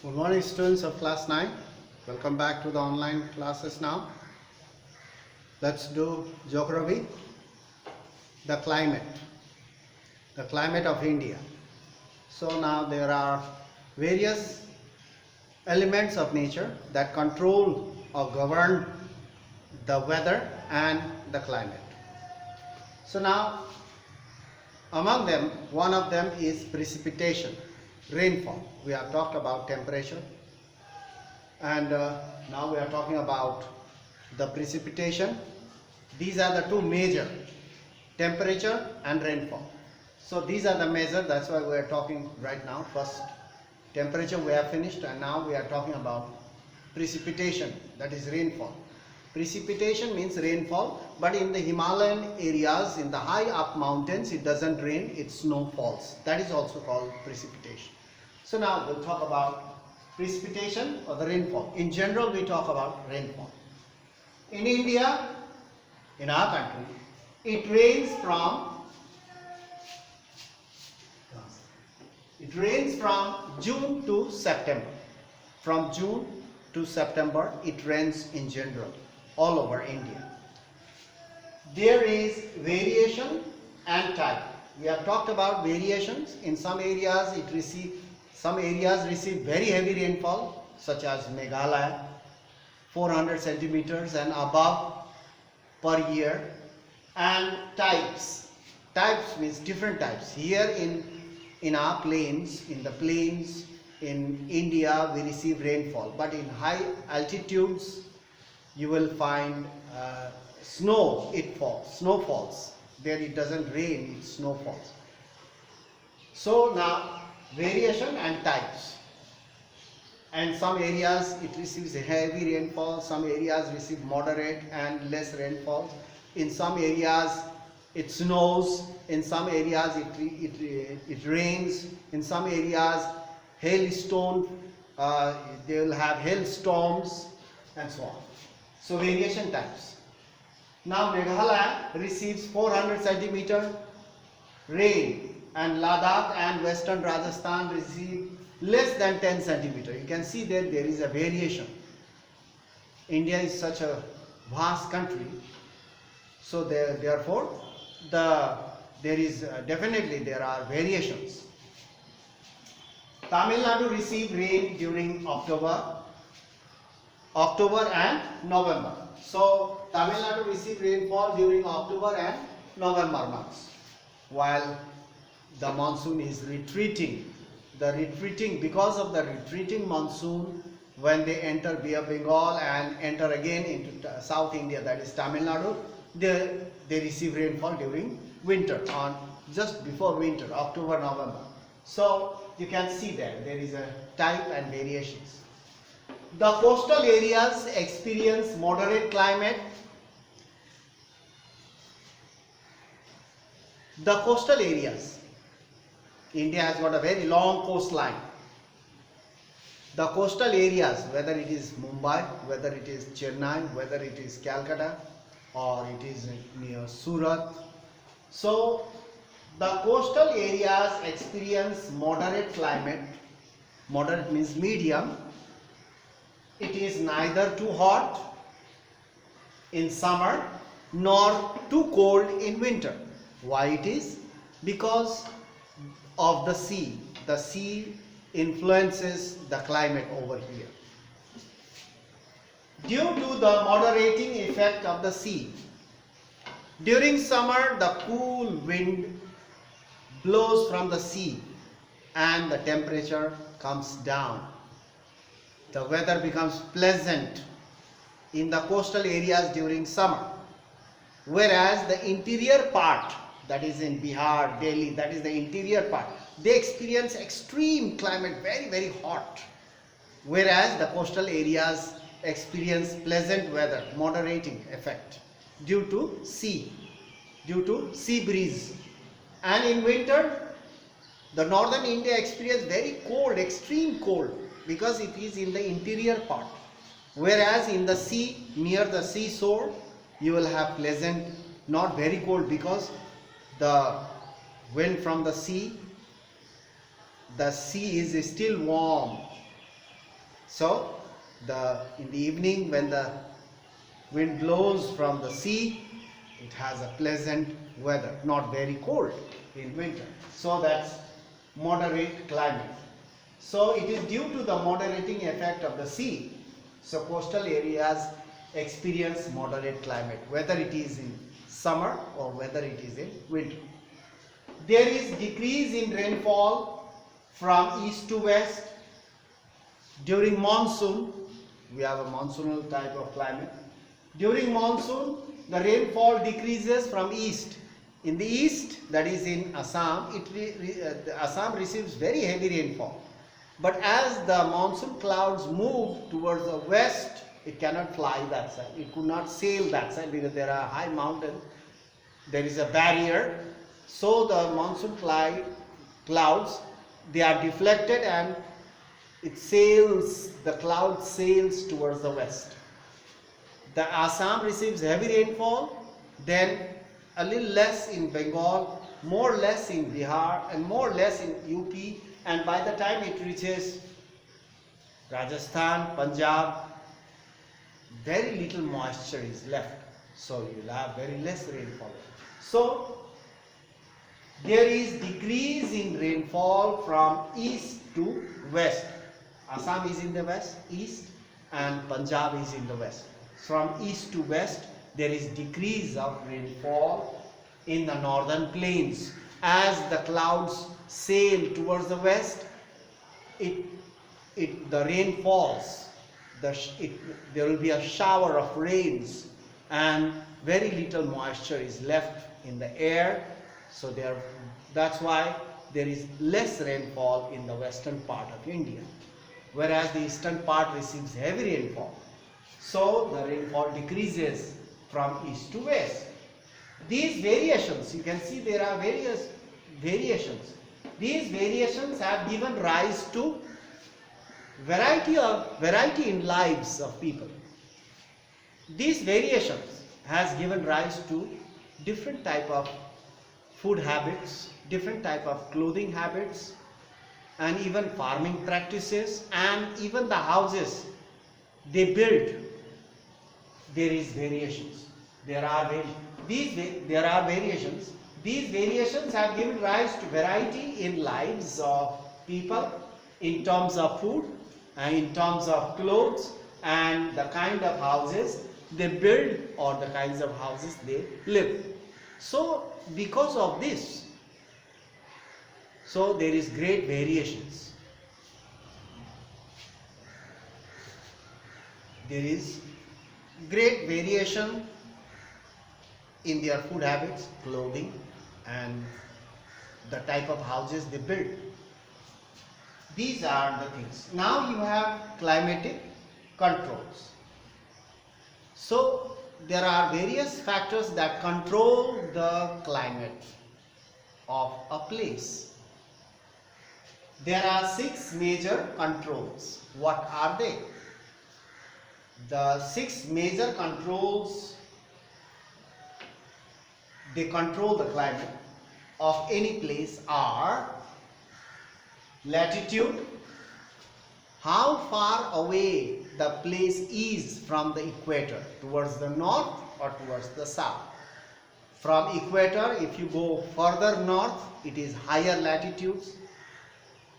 Good morning, students of class 9. Welcome back to the online classes now. Let's do geography. The climate of India. So now there are various elements of nature that control or govern the weather and the climate. So now among them, one of them is precipitation, rainfall. We have talked about temperature, and now we are talking about the precipitation. These are the two major, temperature and rainfall. So these are the measures, that's why we are talking right now. First temperature we have finished, and now we are talking about precipitation, that is rainfall. Precipitation means rainfall, but in the Himalayan areas, in the high up mountains, it doesn't rain, it snow falls. That is also called precipitation. So now we'll talk about precipitation or the rainfall. In general, we talk about rainfall. In India, in our country, it rains from June to September. From June to September, it rains in general all over India. There is variation and type. We have talked about variations. In some areas receive very heavy rainfall, such as Meghalaya, 400 centimeters and above per year. And types means different types. Here in our plains, in the plains in India, we receive rainfall, but in high altitudes you will find snow falls. There it doesn't rain, it snow falls. So now variation and types. And some areas it receives heavy rainfall, some areas receive moderate and less rainfall. In some areas it snows, in some areas it rains, in some areas hailstone, they will have hailstorms and so on. So variation types. Now Meghalaya receives 400 centimeter rain, and Ladakh and Western Rajasthan receive less than 10 centimeter. You can see that there is a variation. India is such a vast country, so therefore there are variations. Tamil Nadu receive rain during October and November. So Tamil Nadu receive rainfall during October and November months, while the monsoon is retreating. Because of the retreating monsoon, when they enter Bay of Bengal and enter again into South India, that is Tamil Nadu, they receive rainfall during winter, on just before winter, October, November. So you can see there is a type and variations. The coastal areas experience moderate climate. The coastal areas, India has got a very long coastline. The coastal areas, whether it is Mumbai, whether it is Chennai, whether it is Calcutta, or it is near Surat. So the coastal areas experience moderate climate. Moderate means medium. It is neither too hot in summer nor too cold in winter. Why it is? Because of the sea. The sea influences the climate over here. Due to the moderating effect of the sea, during summer the cool wind blows from the sea and the temperature comes down. The weather becomes pleasant in the coastal areas during summer, whereas the interior part, that is in Bihar, Delhi, that is the interior part, they experience extreme climate, very very hot, whereas the coastal areas experience pleasant weather, moderating effect due to sea breeze. And in winter, the northern India experience very cold, extreme cold, because it is in the interior part, whereas in the sea, near the seashore, you will have pleasant, not very cold, because the wind from the sea is still warm, So in the evening when the wind blows from the sea, it has a pleasant weather, not very cold in winter. So that's moderate climate. So it is due to the moderating effect of the sea. So coastal areas experience moderate climate, whether it is in summer or whether it is in winter. There is decrease in rainfall from east to west. During monsoon, we have a monsoonal type of climate. During monsoon, the rainfall decreases from east. In the east, that is in Assam, Assam receives very heavy rainfall. But as the monsoon clouds move towards the west, it cannot fly that side. It could not sail that side because there are high mountains. There is a barrier. So the monsoon clouds, they are deflected and the cloud sails towards the west. The Assam receives heavy rainfall, then a little less in Bengal, more less in Bihar, and more less in UP, and by the time it reaches Rajasthan, Punjab, very little moisture is left. So you will have very less rainfall. So there is decrease in rainfall from east to west. Assam is in the west, east, and Punjab is in the west. From east to west, there is decrease of rainfall in the northern plains. As the clouds sail towards the west, the rain falls. There will be a shower of rains, and very little moisture is left in the air. So that's why there is less rainfall in the western part of India, whereas the eastern part receives heavy rainfall. So the rainfall decreases from east to west. These variations, you can see there are various variations. These variations have given rise to variety in lives of people. These variations has given rise to different type of food habits, different type of clothing habits, and even farming practices, and even the houses they build. There is variations. There are variations. These variations have given rise to variety in lives of people in terms of food and in terms of clothes and the kind of houses they build or the kinds of houses they live. So because of this, so there is great variations. There is great variation in their food habits, clothing, and the type of houses they build. These are the things. Now you have climatic controls. So there are various factors that control the climate of a place. There are 6 major controls. What are they? The 6 major controls, they control the climate of any place are: latitude, how far away the place is from the equator, towards the north or towards the south. From equator, if you go further north, it is higher latitudes.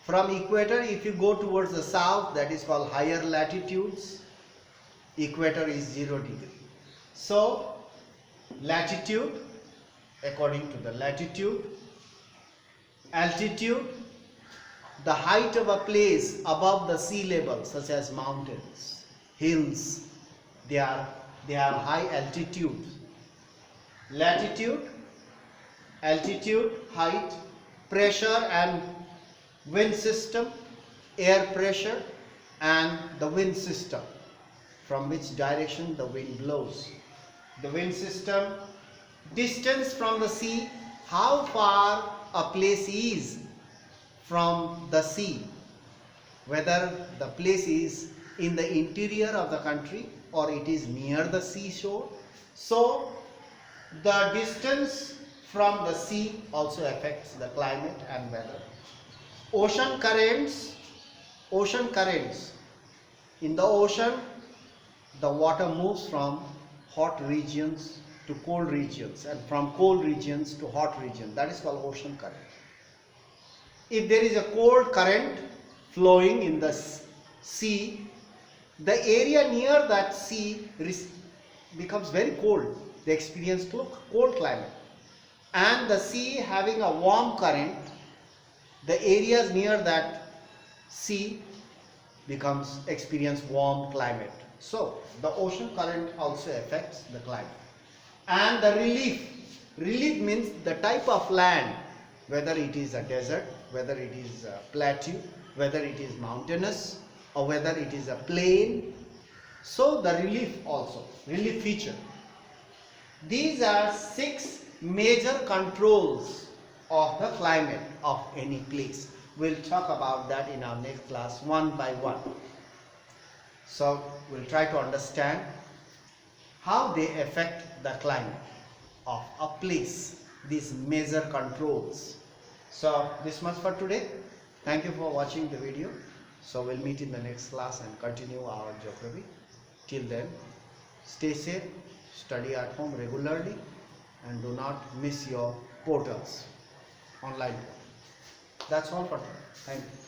From equator, if you go towards the south, that is called higher latitudes. Equator is 0 degree. So latitude, according to the latitude. Altitude, the height of a place above the sea level, such as mountains, hills, they have high altitude. Latitude, altitude, height, pressure and wind system, air pressure and the wind system, from which direction the wind blows. The wind system, distance from the sea, how far a place is from the sea, whether the place is in the interior of the country or it is near the seashore. So the distance from the sea also affects the climate and weather. Ocean currents In the ocean, the water moves from hot regions to cold regions and from cold regions to hot regions. That is called ocean current. If there is a cold current flowing in the sea, the area near that sea becomes very cold. They experience cold climate. And the sea having a warm current, the areas near that sea experience warm climate. So the ocean current also affects the climate. And the relief means the type of land, whether it is a desert, whether it is a plateau, whether it is mountainous, or whether it is a plain. So the relief feature. These are 6 major controls of the climate of any place. We'll talk about that in our next class one by one. So we'll try to understand how they affect the climate of a place, these major controls. So this much for today. Thank you for watching the video. So we'll meet in the next class and continue our geography. Till then, stay safe, study at home regularly, and do not miss your portals, online. That's all for today. Thank you.